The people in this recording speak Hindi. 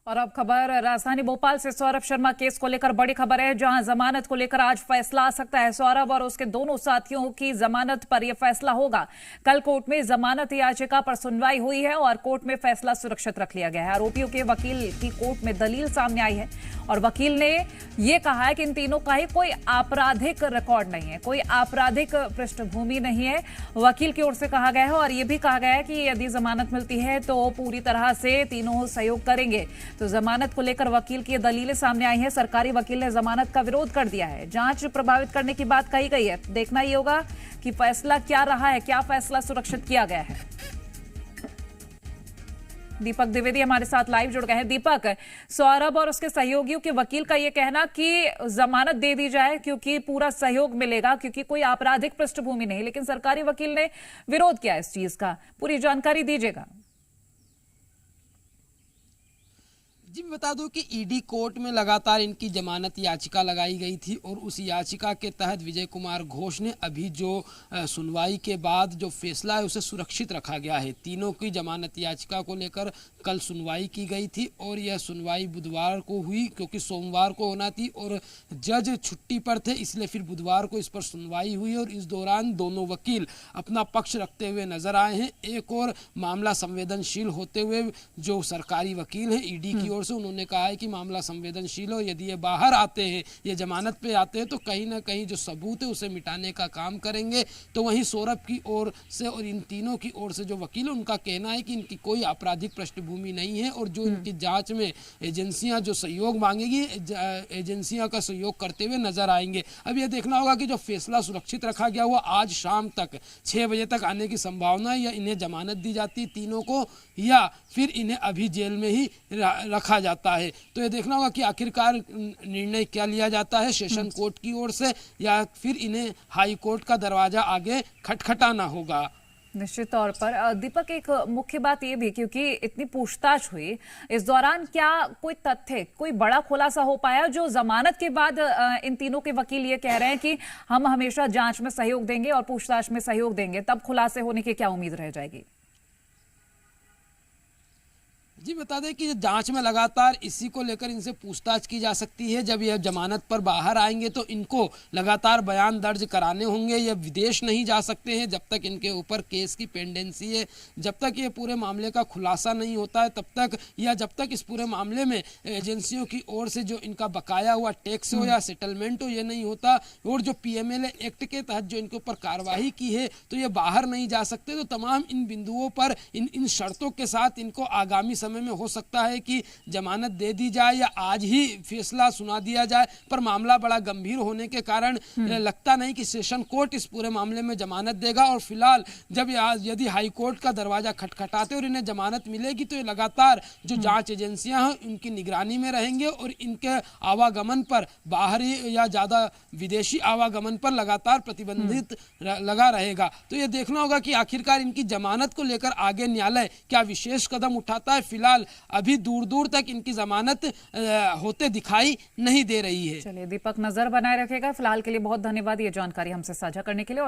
और अब खबर राजधानी भोपाल से। सौरभ शर्मा केस को लेकर बड़ी खबर है, जहां जमानत को लेकर आज फैसला आ सकता है। सौरभ और उसके दोनों साथियों की जमानत पर यह फैसला होगा। कल कोर्ट में जमानत याचिका पर सुनवाई हुई है और कोर्ट में फैसला सुरक्षित रख लिया गया है। आरोपियों के वकील की कोर्ट में दलील सामने आई है और वकील ने यह कहा है कि इन तीनों का ही कोई आपराधिक रिकॉर्ड नहीं है, कोई आपराधिक पृष्ठभूमि नहीं है, वकील की ओर से कहा गया है। और यह भी कहा गया है कि यदि जमानत मिलती है तो पूरी तरह से तीनों सहयोग करेंगे। तो जमानत को लेकर वकील की दलीलें सामने आई हैं। सरकारी वकील ने जमानत का विरोध कर दिया है। जांच प्रभावित करने की बात कही गई है। देखना ही होगा कि फैसला क्या रहा है, क्या फैसला सुरक्षित किया गया है। दीपक द्विवेदी हमारे साथ लाइव जुड़ गए हैं। दीपक, सौरभ और उसके सहयोगियों के वकील का यह कहना कि जमानत दे दी जाए क्योंकि पूरा सहयोग मिलेगा, क्योंकि कोई आपराधिक पृष्ठभूमि नहीं, लेकिन सरकारी वकील ने विरोध किया इस चीज का। पूरी जानकारी दीजिएगा। जी, मैं बता दूं कि ईडी कोर्ट में लगातार इनकी जमानत याचिका लगाई गई थी और उस याचिका के तहत विजय कुमार घोष ने अभी जो सुनवाई के बाद जो फैसला है उसे सुरक्षित रखा गया है। तीनों की जमानत याचिका को लेकर कल सुनवाई की गई थी और यह सुनवाई बुधवार को हुई, क्योंकि सोमवार को होना थी और जज छुट्टी पर थे, इसलिए फिर बुधवार को इस पर सुनवाई हुई और इस दौरान दोनों वकील अपना पक्ष रखते हुए नजर आए हैं। एक और मामला संवेदनशील होते हुए जो सरकारी वकील हैं ईडी की ओर से, उन्होंने कहा है कि मामला संवेदनशील हो, यदि ये बाहर आते हैं, ये जमानत पे आते हैं तो कहीं ना कहीं जो सबूत है उसे मिटाने का काम करेंगे। तो वहीं सौरभ की ओर से और इन तीनों की ओर से जो वकील, उनका कहना है कि इनकी कोई आपराधिक पृष्ठभूमि नहीं है और जो इनकी जांच में एजेंसियां जो सहयोग मांगेगी, एजेंसियां का सहयोग करते हुए नजर आएंगे। अब यह देखना होगा कि जो फैसला सुरक्षित रखा गया हुआ आज शाम तक 6 बजे तक आने की संभावना है, या इन्हें जमानत दी जाती है तीनों को, या फिर इन्हें अभी जेल में ही रखा जाता है। तो ये देखना होगा कि आखिरकार निर्णय क्या लिया जाता है, सेशन कोर्ट की ओर से, या फिर इन्हें हाई कोर्ट का दरवाजा आगे खटखटाना होगा। निश्चित तौर पर दीपक, एक मुख्य बात ये भी, क्योंकि इतनी पूछताछ हुई, इस दौरान क्या कोई तथ्य, कोई बड़ा खुलासा हो पाया जो जमानत के बाद इन तीनों के वकील ये कह रहे हैं कि हम हमेशा जांच में सहयोग देंगे और पूछताछ में सहयोग देंगे, तब खुलासे होने की क्या उम्मीद रह जाएगी? जी, बता दें कि जांच में लगातार इसी को लेकर इनसे पूछताछ की जा सकती है। जब यह जमानत पर बाहर आएंगे तो इनको लगातार बयान दर्ज कराने होंगे। यह विदेश नहीं जा सकते हैं जब तक इनके ऊपर केस की पेंडेंसी है, जब तक ये पूरे मामले का खुलासा नहीं होता है तब तक, या जब तक इस पूरे मामले में एजेंसियों की ओर से जो इनका बकाया हुआ टैक्स हो या सेटलमेंट हो, ये नहीं होता। और जो PMLA एक्ट के तहत जो इनके ऊपर कार्रवाई की है तो ये बाहर नहीं जा सकते। तो तमाम इन बिंदुओं पर, इन शर्तों के साथ इनको आगामी समय में हो सकता है कि जमानत दे दी जाए या आज ही फैसला सुना दिया जाए, पर मामला बड़ा गंभीर होने के कारण लगता नहीं कि सेशन कोर्ट इस पूरे मामले में जमानत देगा। और फिलहाल जब यदि हाई कोर्ट का दरवाजा खटखटाते और इन्हें जमानत मिलेगी तो ये लगातार जो जांच एजेंसियां हैं उनकी निगरानी में रहेंगे और इनके आवागमन पर, बाहरी या ज्यादा विदेशी आवागमन पर लगातार प्रतिबंधित लगा रहेगा। तो ये देखना होगा कि आखिरकार इनकी जमानत को लेकर आगे न्यायालय क्या विशेष कदम उठाता है। फिलहाल अभी दूर दूर तक इनकी जमानत होते दिखाई नहीं दे रही है। चलिए दीपक, नजर बनाए रखेगा। फिलहाल के लिए बहुत धन्यवाद ये जानकारी हमसे साझा करने के लिए।